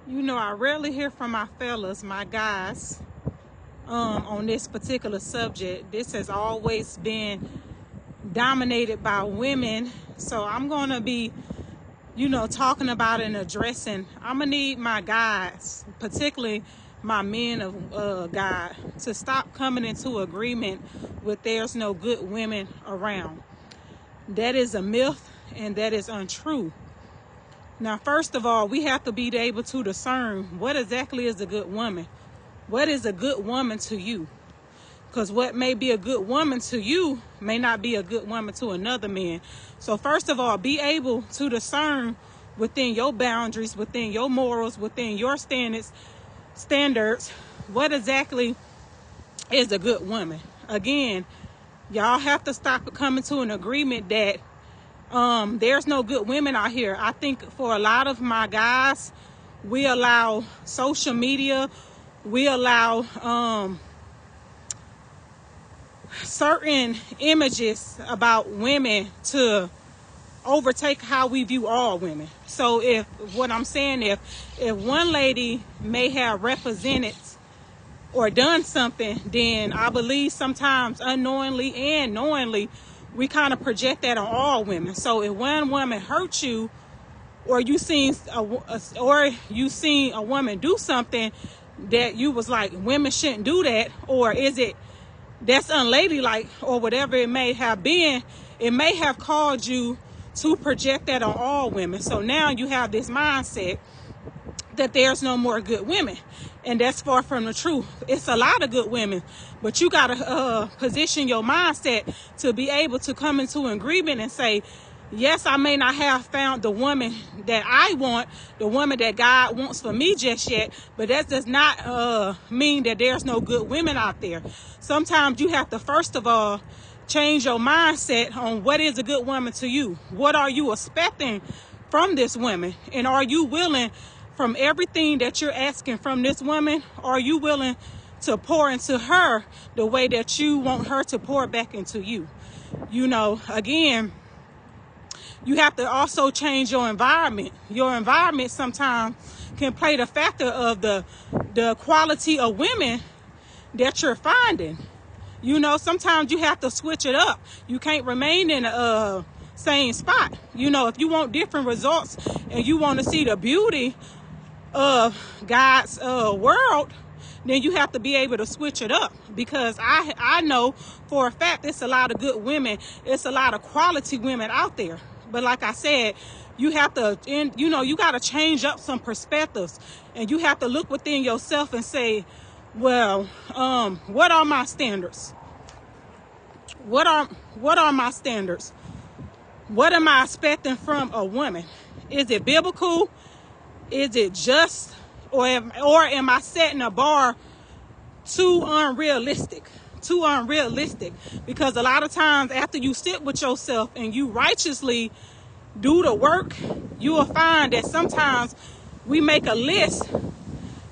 You know, I rarely hear from my fellas, my guys, on this particular subject. This has always been dominated by women. So I'm going to be, talking about and addressing. I'm going to need my guys, particularly my men of God, to stop coming into agreement with there's no good women around. That is a myth and that is untrue. Now, first of all, we have to be able to discern what exactly is a good woman. What is a good woman to you? Because what may be a good woman to you may not be a good woman to another man. So first of all, be able to discern within your boundaries, within your morals, within your standards, what exactly is a good woman. Again, y'all have to stop coming to an agreement that there's no good women out here. I think for a lot of my guys, we allow social media, we allow certain images about women to overtake how we view all women. So if one lady may have represented or done something, then I believe sometimes unknowingly and knowingly we kind of project that on all women. So if one woman hurt you, or you seen a woman do something that you was like, women shouldn't do that, or is it that's unladylike, or whatever it may have been, it may have caused you to project that on all women. So now you have this mindset that there's no more good women, and that's far from the truth. It's a lot of good women, but you got to position your mindset to be able to come into agreement and say, yes, I may not have found the woman that I want, the woman that God wants for me just yet, but that does not mean that there's no good women out there. Sometimes you have to, first of all, change your mindset on what is a good woman to you. What are you expecting from this woman? And are you willing, from everything that you're asking from this woman, are you willing to pour into her the way that you want her to pour back into you? Again, you have to also change your environment. Your environment sometimes can play the factor of the quality of women that you're finding. Sometimes you have to switch it up. You can't remain in a same spot. If you want different results and you want to see the beauty of God's world, then you have to be able to switch it up. Because I know for a fact it's a lot of good women. It's a lot of quality women out there. But like I said, you have to, you got to change up some perspectives, and you have to look within yourself and say, well, what are my standards? What are my standards? What am I expecting from a woman? Is it biblical? Is it just, or am I setting a bar too unrealistic? Because a lot of times after you sit with yourself and you righteously do the work, you will find that sometimes we make a list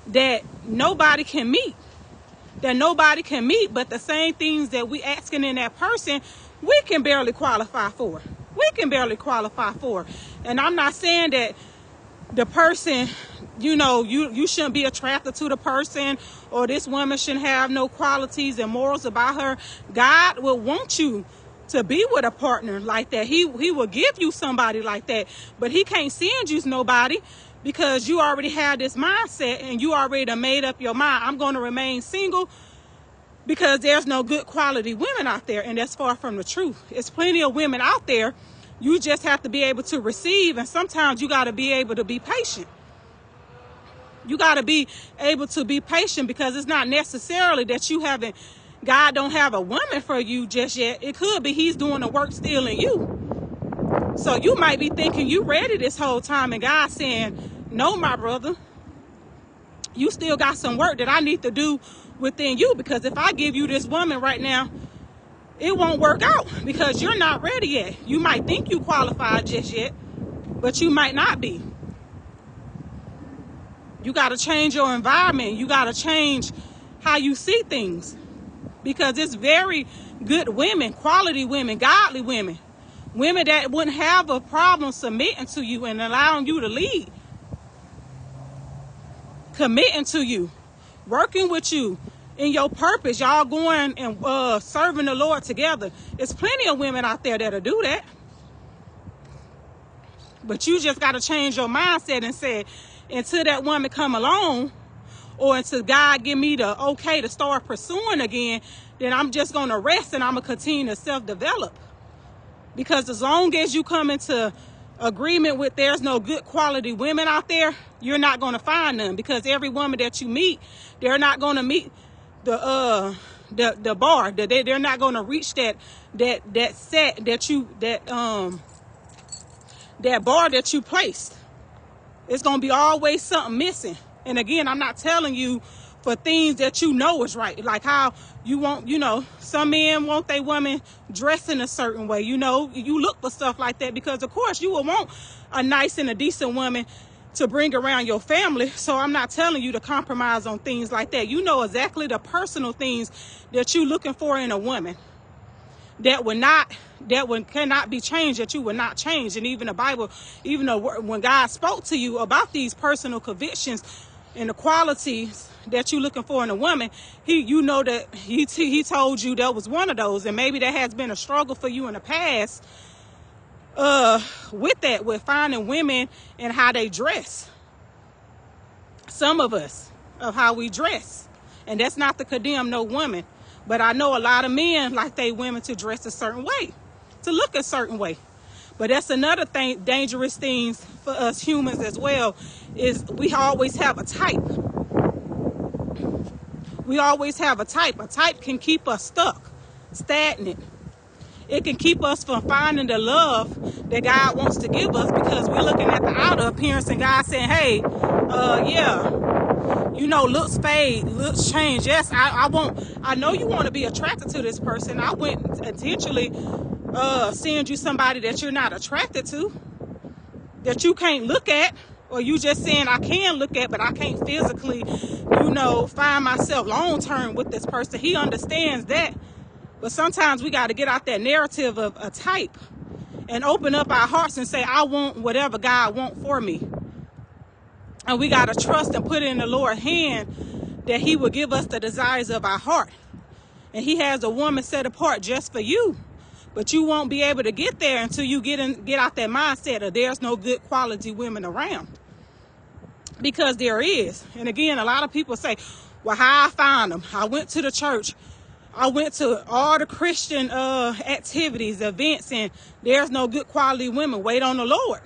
that nobody can meet, but the same things that we asking in that person, we can barely qualify for. And I'm not saying that the person, you shouldn't be attracted to the person, or this woman shouldn't have no qualities and morals about her. God will want you to be with a partner like that. He will give you somebody like that, but he can't send you nobody, because you already have this mindset and you already done made up your mind. I'm going to remain single because there's no good quality women out there, and that's far from the truth. There's plenty of women out there. You just have to be able to receive, and sometimes you got to be able to be patient. Because it's not necessarily that God don't have a woman for you just yet. It could be he's doing the work still in you. So you might be thinking you ready this whole time, and God's saying, no, my brother, you still got some work that I need to do within you, because if I give you this woman right now, it won't work out because you're not ready yet. You might think you qualified just yet, but you might not be. You got to change your environment. You got to change how you see things, because it's very good women, quality women, godly women, women that wouldn't have a problem submitting to you and allowing you to lead. committing to you, working with you in your purpose. Y'all going and serving the Lord together. There's plenty of women out there that'll do that. But you just got to change your mindset and say, until that woman come along, or until God give me the okay to start pursuing again, then I'm just going to rest and I'm going to continue to self-develop. Because as long as you come into agreement with there's no good quality women out there, you're not going to find them. Because every woman that you meet, they're not going to meet the bar. They're not going to reach that bar that you placed. It's going to be always something missing. And again, I'm not telling you for things that you know is right. Like how you want, some men want their woman dressed in a certain way. You look for stuff like that because, of course, you will want a nice and a decent woman to bring around your family. So I'm not telling you to compromise on things like that. You know exactly the personal things that you're looking for in a woman that cannot be changed, that you will not change. And even the Bible, even though when God spoke to you about these personal convictions and the qualities that you're looking for in a woman, he told you that was one of those. And maybe that has been a struggle for you in the past with finding women and how they dress. Some of us, of how we dress. And that's not to condemn no woman. But I know a lot of men like they women to dress a certain way, to look a certain way. But that's another thing, dangerous things for us humans as well, is we always have a type. We always have a type. A type can keep us stuck, stagnant. It can keep us from finding the love that God wants to give us because we're looking at the outer appearance and God saying, hey, looks fade, looks change. Yes, I know you want to be attracted to this person. I wouldn't intentionally send you somebody that you're not attracted to, that you can't look at, or you just saying I can look at, but I can't physically, find myself long term with this person. He understands that. But sometimes we got to get out that narrative of a type and open up our hearts and say, I want whatever God wants for me. And we got to trust and put it in the Lord's hand that he will give us the desires of our heart. And he has a woman set apart just for you. But you won't be able to get there until you get out that mindset of there's no good quality women around. Because there is. And again, a lot of people say, well, how I found them? I went to the church. I went to all the Christian activities, events, and there's no good quality women. Wait on the Lord.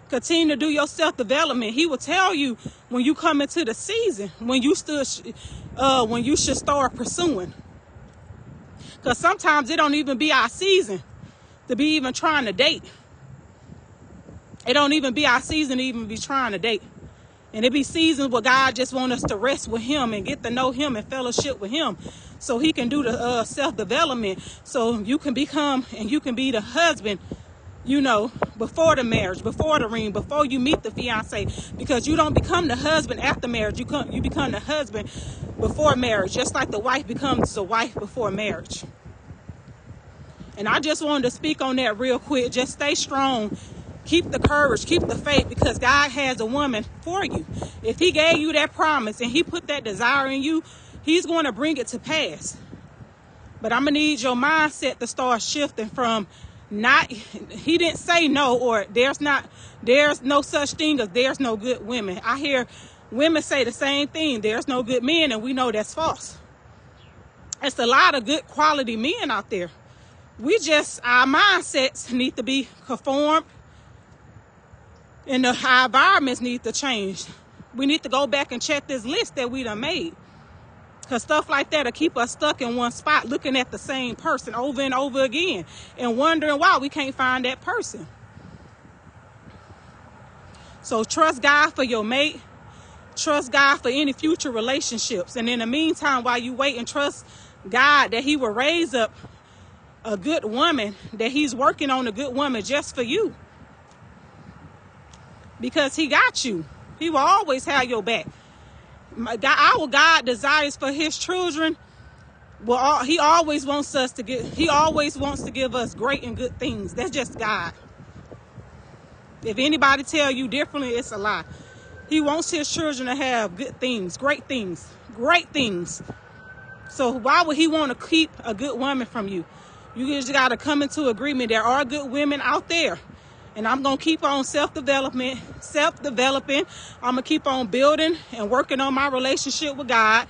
Continue to do your self-development. He will tell you when you come into the season, when you should start pursuing. Because sometimes it don't even be our season to be even trying to date. It don't even be our season to even be trying to date. And it be seasons where God just want us to rest with him and get to know him and fellowship with him so he can do the self-development. So you can become and you can be the husband, before the marriage, before the ring, before you meet the fiance. Because you don't become the husband after marriage. You become the husband before marriage, just like the wife becomes the wife before marriage. And I just wanted to speak on that real quick. Just stay strong. Keep the courage, keep the faith, because God has a woman for you. If he gave you that promise and he put that desire in you, he's going to bring it to pass. But I'm going to need your mindset to start shifting from he didn't say no, or there's no such thing as there's no good women. I hear women say the same thing. There's no good men, and we know that's false. It's a lot of good quality men out there. Our mindsets need to be conformed. And our environments need to change. We need to go back and check this list that we done made. Because stuff like that will keep us stuck in one spot looking at the same person over and over again and wondering why we can't find that person. So trust God for your mate. Trust God for any future relationships. And in the meantime, while you wait, and trust God that he will raise up a good woman, that he's working on a good woman just for you. Because he got you. He will always have your back. Our God desires for his children. Well, he always wants to give us great and good things. That's just God. If anybody tell you differently, it's a lie. He wants his children to have good things, great things, great things. So why would he want to keep a good woman from you? You just got to come into agreement. There are good women out there. And I'm going to keep on self-developing. I'm going to keep on building and working on my relationship with God.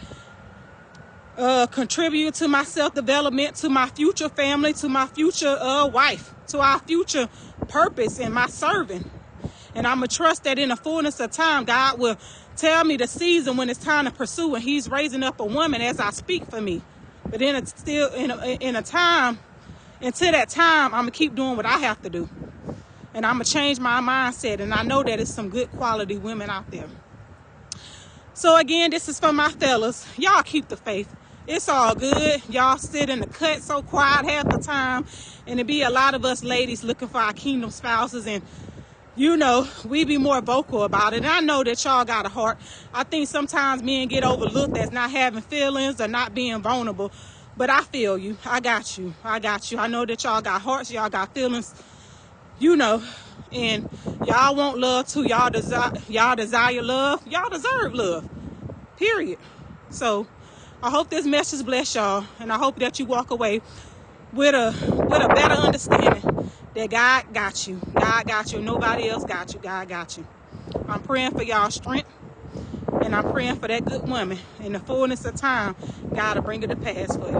Contribute to my self-development, to my future family, to my future wife, to our future purpose in my serving. And I'm going to trust that in the fullness of time, God will tell me the season when it's time to pursue. And he's raising up a woman as I speak for me. But in a time, until that time, I'm going to keep doing what I have to do. And I'm going to change my mindset. And I know that it's some good quality women out there. So again, this is for my fellas. Y'all keep the faith. It's all good. Y'all sit in the cut so quiet half the time. And it be a lot of us ladies looking for our kingdom spouses. And, you know, we be more vocal about it. And I know that y'all got a heart. I think sometimes men get overlooked as not having feelings or not being vulnerable. But I feel you. I got you. I got you. I know that y'all got hearts. Y'all got feelings. You know. And y'all want love too. Y'all desire love. Y'all deserve love. Period. So I hope this message bless y'all, and I hope that you walk away with a better understanding that God got you. God got you. Nobody else got you. God got you. I'm praying for y'all strength, and I'm praying for that good woman. In the fullness of time, God will bring it to pass for you.